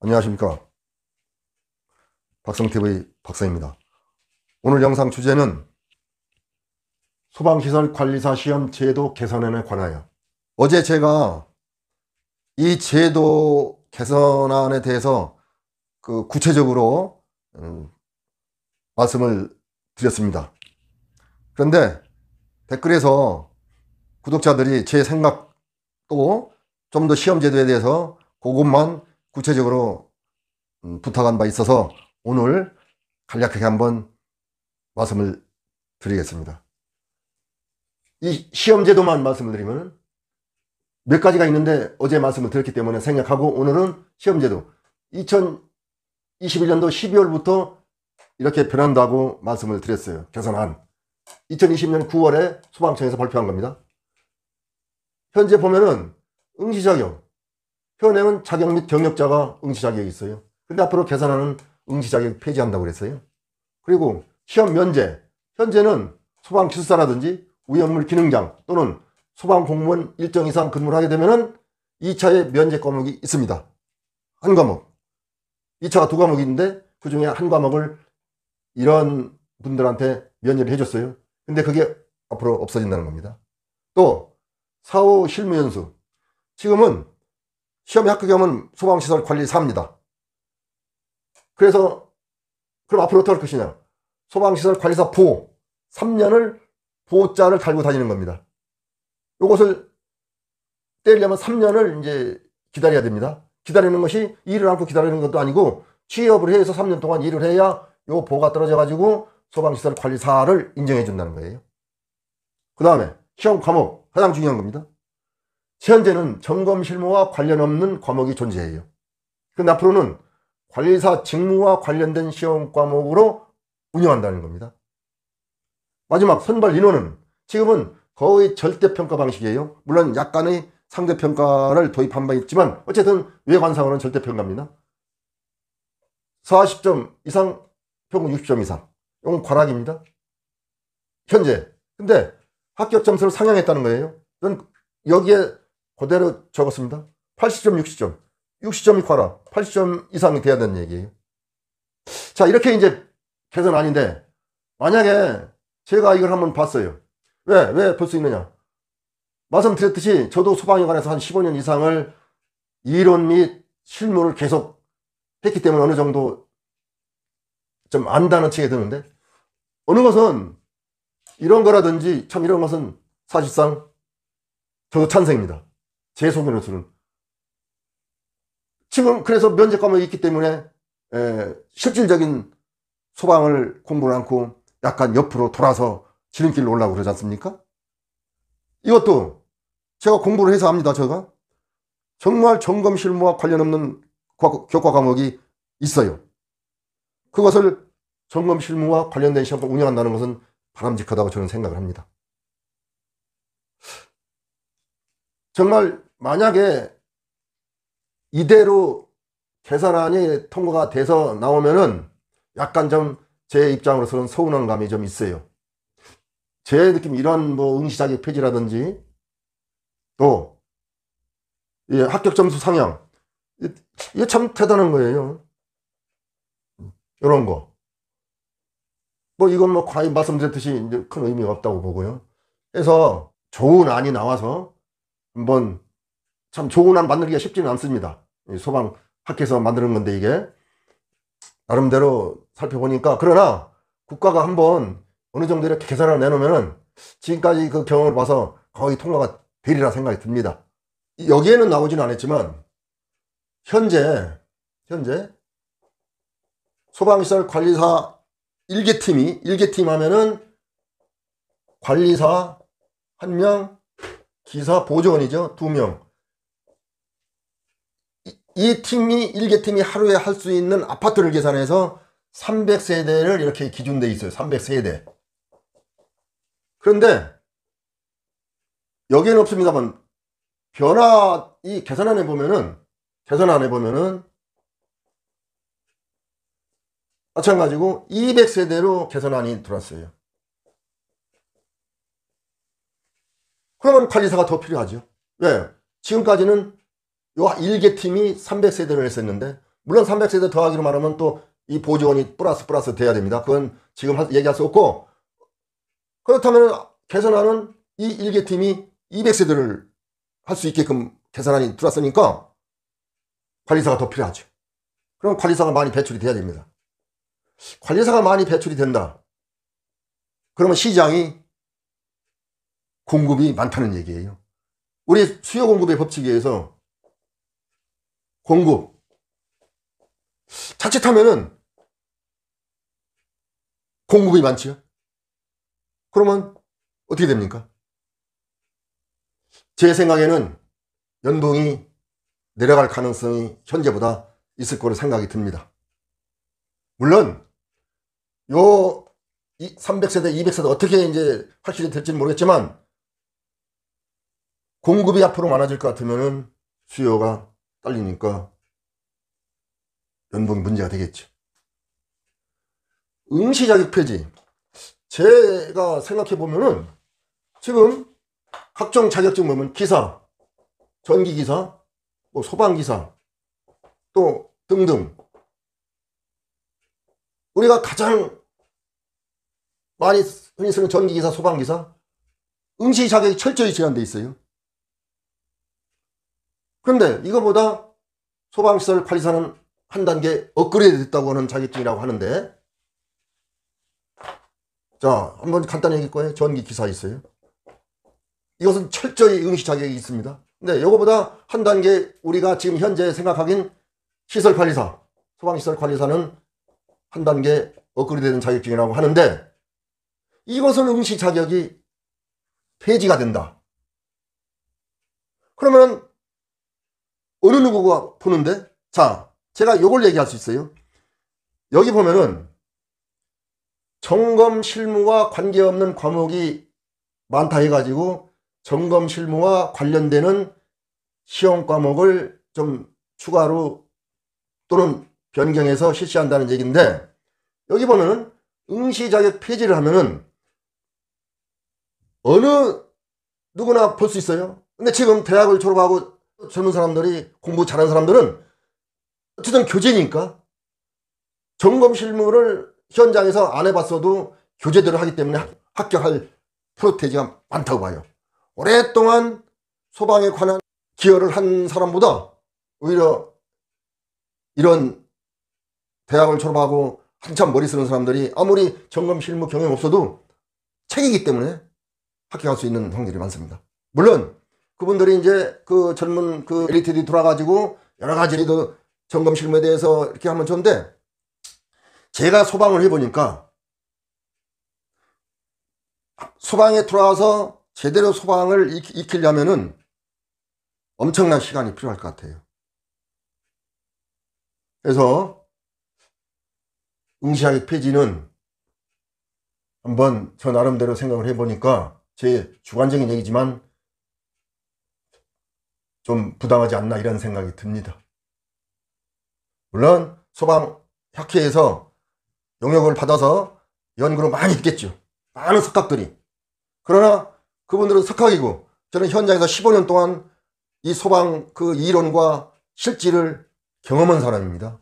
안녕하십니까. 박성TV 박성입니다. 오늘 영상 주제는 소방시설관리사 시험 제도 개선안에 관하여, 어제 제가 이 제도 개선안에 대해서 구체적으로 말씀을 드렸습니다. 그런데 댓글에서 구독자들이 제 생각 또 좀 더 시험 제도에 대해서 그것만 구체적으로 부탁한 바 있어서 오늘 간략하게 한번 말씀을 드리겠습니다. 이 시험 제도만 말씀을 드리면 몇 가지가 있는데 어제 말씀을 드렸기 때문에 생략하고 오늘은 시험 제도 2021년도 12월부터 이렇게 변한다고 말씀을 드렸어요. 개선안 2020년 9월에 소방청에서 발표한 겁니다. 현재 보면은 응시자격, 현행은 자격 및 경력자가 응시자격이 있어요. 근데 앞으로 개선안은 응시자격 폐지한다고 그랬어요. 그리고 시험 면제, 현재는 소방기술사라든지 위험물 기능장 또는 소방공무원 일정 이상 근무를 하게 되면은 2차의 면제 과목이 있습니다. 한 과목. 2차가 2과목이 있는데 그 중에 한 과목을 이런 분들한테 면제를 해줬어요. 근데 그게 앞으로 없어진다는 겁니다. 또 4호 실무연수. 지금은 시험에 합격하면 소방시설 관리사입니다. 그래서 그럼 앞으로 어떻게 할 것이냐. 소방시설 관리사 보 3년을 보자를 달고 다니는 겁니다. 이것을 떼려면 3년을 이제 기다려야 됩니다. 기다리는 것이 일을 않고 기다리는 것도 아니고 취업을 해서 3년 동안 일을 해야 요 보가 떨어져 가지고 소방시설 관리사를 인정해 준다는 거예요. 그 다음에 시험 과목 가장 중요한 겁니다. 현재는 점검 실무와 관련 없는 과목이 존재해요. 그런데 앞으로는 관리사 직무와 관련된 시험 과목으로 운영한다는 겁니다. 마지막 선발 인원은 지금은 거의 절대평가 방식이에요. 물론 약간의 상대평가를 도입한 바 있지만 어쨌든 외관상으로는 절대평가입니다. 40점 이상, 평균 60점 이상. 이건 과락입니다. 현재. 근데 합격 점수를 상향했다는 거예요. 저는 여기에 그대로 적었습니다. 80점, 60점. 60점이 과락, 80점 이상이 돼야 되는 얘기예요. 자, 이렇게 이제 개선안인데 만약에 제가 이걸 한번 봤어요. 왜 볼 수 있느냐? 말씀드렸듯이 저도 소방여관에서 한 15년 이상을 이론 및 실무를 계속 했기 때문에 어느 정도 좀 안다는 층이 드는데 어느 것은 이런 거라든지 참 이런 것은 사실상 저도 찬성입니다. 제 소견으로서는. 지금 그래서 면제 과목이 있기 때문에 실질적인 소방을 공부를 않고 약간 옆으로 돌아서 지름길로 올라가고 그러지 않습니까? 이것도 제가 공부를 해서 합니다. 제가 정말 점검 실무와 관련 없는 교과 과목이 있어요. 그것을 점검 실무와 관련된 시험을 운영한다는 것은 바람직하다고 저는 생각을 합니다. 정말 만약에 이대로 개선안이 통과가 돼서 나오면은 약간 좀 제 입장으로서는 서운한 감이 좀 있어요. 제 느낌 이런 뭐 응시자격 폐지라든지 또 합격 점수 상향 이게 참 대단한 거예요. 이런 거. 뭐 이건 뭐 과히 말씀드렸듯이 이제 큰 의미가 없다고 보고요. 그래서 좋은 안이 나와서 한번 참 좋은 안 만들기가 쉽지는 않습니다. 소방학회에서 만드는 건데 이게 나름대로 살펴보니까 그러나 국가가 한번 어느 정도 이렇게 개선을 내놓으면은 지금까지 그 경험을 봐서 거의 통과가 되리라 생각이 듭니다. 여기에는 나오지는 않았지만 현재 소방시설 관리사 1개팀 하면은 관리사 1명, 기사 보조원이죠. 2명. 이 팀이 1개팀이 하루에 할 수 있는 아파트를 계산해서 300세대를 이렇게 기준돼 있어요. 300세대. 그런데 여기에는 없습니다만 이 개선안에 보면은 마찬가지고 200세대로 개선안이 들어왔어요. 그러면 관리사가 더 필요하죠. 왜? 지금까지는 요 1개팀이 300세대를 했었는데 물론 300세대 더하기로 말하면 또 이 보조원이 플러스 돼야 됩니다. 그건 지금 얘기할 수 없고, 그렇다면 개선안은 이 일개팀이 200세대를 할 수 있게끔 개선안이 들어왔으니까 관리사가 더 필요하죠. 그럼 관리사가 많이 배출이 돼야 됩니다. 관리사가 많이 배출이 된다. 그러면 시장이 공급이 많다는 얘기예요. 우리 수요 공급의 법칙에 의해서 공급 자칫하면은 공급이 많지요. 그러면 어떻게 됩니까? 제 생각에는 연봉이 내려갈 가능성이 현재보다 있을 거로 생각이 듭니다. 물론 요 300세대, 200세대 어떻게 이제 확실히 될지는 모르겠지만 공급이 앞으로 많아질 것 같으면은 수요가 딸리니까 연봉이 문제가 되겠죠. 응시자격 폐지. 제가 생각해 보면은 지금 각종 자격증 보면 기사, 전기기사, 뭐 소방기사, 또 등등. 우리가 가장 많이 흔히 쓰는 전기기사, 소방기사, 응시 자격이 철저히 제한되어 있어요. 그런데 이거보다 소방시설 관리사는 한 단계 업그레이드 됐다고 하는 자격증이라고 하는데, 자, 한번 간단히 얘기할 거예요. 전기기사 있어요. 이것은 철저히 응시 자격이 있습니다. 근데 이거보다 한 단계 우리가 지금 현재 생각하긴 시설관리사, 소방시설관리사는 한 단계 업그레이드 된 자격증이라고 하는데, 이것은 응시 자격이 폐지가 된다. 그러면 어느 누구가 보는데? 자, 제가 이걸 얘기할 수 있어요. 여기 보면은 점검 실무와 관계없는 과목이 많다 해가지고 점검 실무와 관련되는 시험 과목을 좀 추가로 또는 변경해서 실시한다는 얘기인데, 여기 보면은 응시 자격 폐지를 하면은 어느 누구나 볼 수 있어요. 근데 지금 대학을 졸업하고 젊은 사람들이 공부 잘하는 사람들은 어쨌든 교재니까 점검 실무를 현장에서 안 해봤어도 교재대로 하기 때문에 합격할 프로테이지가 많다고 봐요. 오랫동안 소방에 관한 기여를 한 사람보다 오히려 이런 대학을 졸업하고 한참 머리 쓰는 사람들이 아무리 점검 실무 경험 없어도 책이기 때문에 합격할 수 있는 확률이 많습니다. 물론 그분들이 이제 그 젊은 그 엘리트들이 돌아가지고 여러 가지 점검 실무에 대해서 이렇게 하면 좋은데, 제가 소방을 해보니까 소방에 들어와서 제대로 소방을 익히려면은 엄청난 시간이 필요할 것 같아요. 그래서 응시자격 폐지는 한번 저 나름대로 생각을 해보니까 제 주관적인 얘기지만 좀 부당하지 않나 이런 생각이 듭니다. 물론 소방학회에서 용역을 받아서 연구를 많이 했겠죠. 많은 석학들이. 그러나 그분들은 석학이고 저는 현장에서 15년 동안 이 소방 그 이론과 실질을 경험한 사람입니다.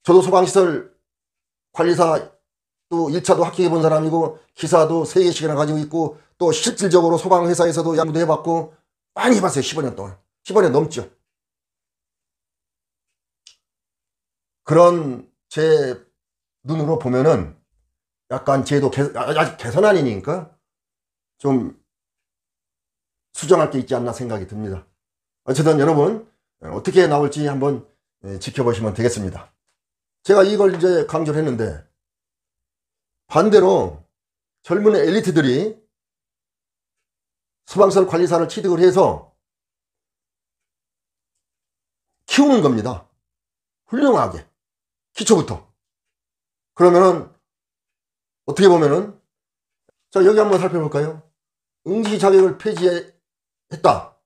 저도 소방시설 관리사 또 1차도 합격해 본 사람이고 기사도 3개씩이나 가지고 있고 또 실질적으로 소방회사에서도 연구도 해봤고 많이 해봤어요. 15년 동안. 15년 넘죠. 그런 제 눈으로 보면은 약간 제도 아직 개선안이니까 좀 수정할 게 있지 않나 생각이 듭니다. 어쨌든 여러분 어떻게 나올지 한번 지켜보시면 되겠습니다. 제가 이걸 이제 강조를 했는데, 반대로 젊은 엘리트들이 소방시설 관리사를 취득을 해서 키우는 겁니다. 훌륭하게 기초부터. 그러면은 어떻게 보면은, 자 여기 한번 살펴볼까요? 응시 자격을 폐지했다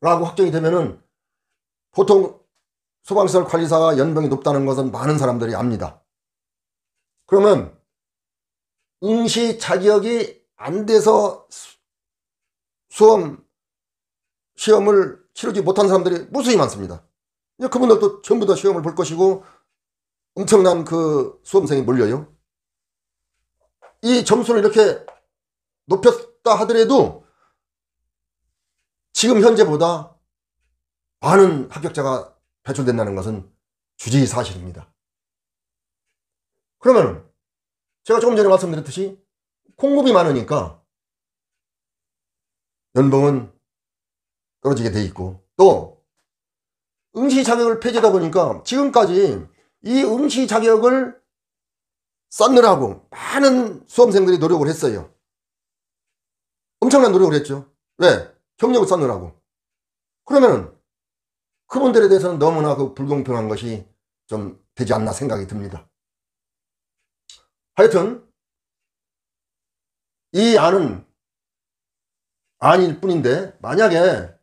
라고 확정이 되면은 보통 소방시설 관리사가 연봉이 높다는 것은 많은 사람들이 압니다. 그러면 응시 자격이 안 돼서 시험을 치르지 못한 사람들이 무수히 많습니다. 이제 그분들도 전부 다 시험을 볼 것이고 엄청난 그 수험생이 몰려요. 이 점수를 이렇게 높였다 하더라도 지금 현재보다 많은 합격자가 배출된다는 것은 주지사실입니다. 그러면 제가 조금 전에 말씀드렸듯이 공급이 많으니까 연봉은 떨어지게 돼 있고, 또 응시 자격을 폐지하다 보니까 지금까지 이 응시 자격을 쌓느라고 많은 수험생들이 노력을 했어요. 엄청난 노력을 했죠. 왜? 경력을 쌓느라고. 그러면은 그분들에 대해서는 너무나 그 불공평한 것이 좀 되지 않나 생각이 듭니다. 하여튼 이 안은 안일 뿐인데, 만약에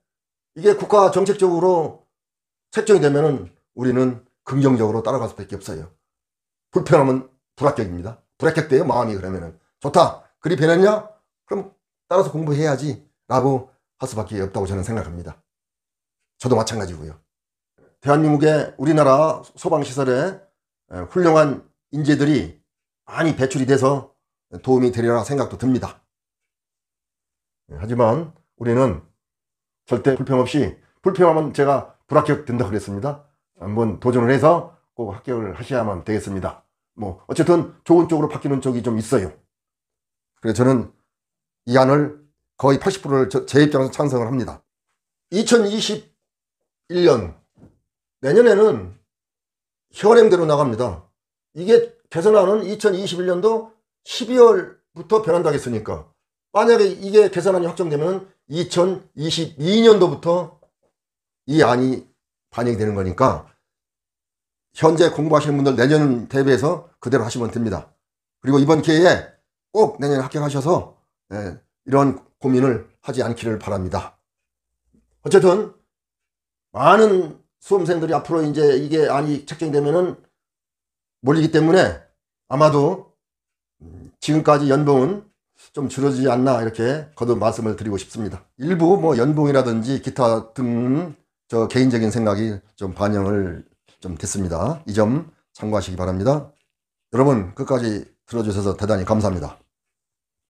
이게 국가 정책적으로 책정이 되면은 우리는 긍정적으로 따라갈 수밖에 없어요. 불편하면 불합격입니다. 불합격돼요, 마음이. 그러면은 좋다, 그리 변했냐? 그럼 따라서 공부해야지 라고 할 수밖에 없다고 저는 생각합니다. 저도 마찬가지고요. 대한민국의 우리나라 소방시설에 훌륭한 인재들이 많이 배출이 돼서 도움이 되리라 생각도 듭니다. 하지만 우리는 절대 불평 없이, 불평하면 제가 불합격 된다고 그랬습니다. 한번 도전을 해서 꼭 합격을 하셔야만 되겠습니다. 뭐 어쨌든 좋은 쪽으로 바뀌는 쪽이 좀 있어요. 그래서 저는 이 안을 거의 80%를 제 입장에서 찬성을 합니다. 2021년 내년에는 현행대로 나갑니다. 이게 개선안은 2021년도 12월부터 변한다고 했으니까, 만약에 이게 개선안이 확정되면 2022년도부터 이 안이 반영이 되는 거니까 현재 공부하시는 분들 내년 대비해서 그대로 하시면 됩니다. 그리고 이번 기회에 꼭 내년에 합격하셔서 이런 고민을 하지 않기를 바랍니다. 어쨌든 많은 수험생들이 앞으로 이제 이게 안이 책정이 되면은 몰리기 때문에 아마도 지금까지 연봉은 좀 줄어지지 않나, 이렇게 거듭 말씀을 드리고 싶습니다. 일부 뭐 연봉이라든지 기타 등 저 개인적인 생각이 좀 반영을 좀 됐습니다. 이 점 참고하시기 바랍니다. 여러분 끝까지 들어주셔서 대단히 감사합니다.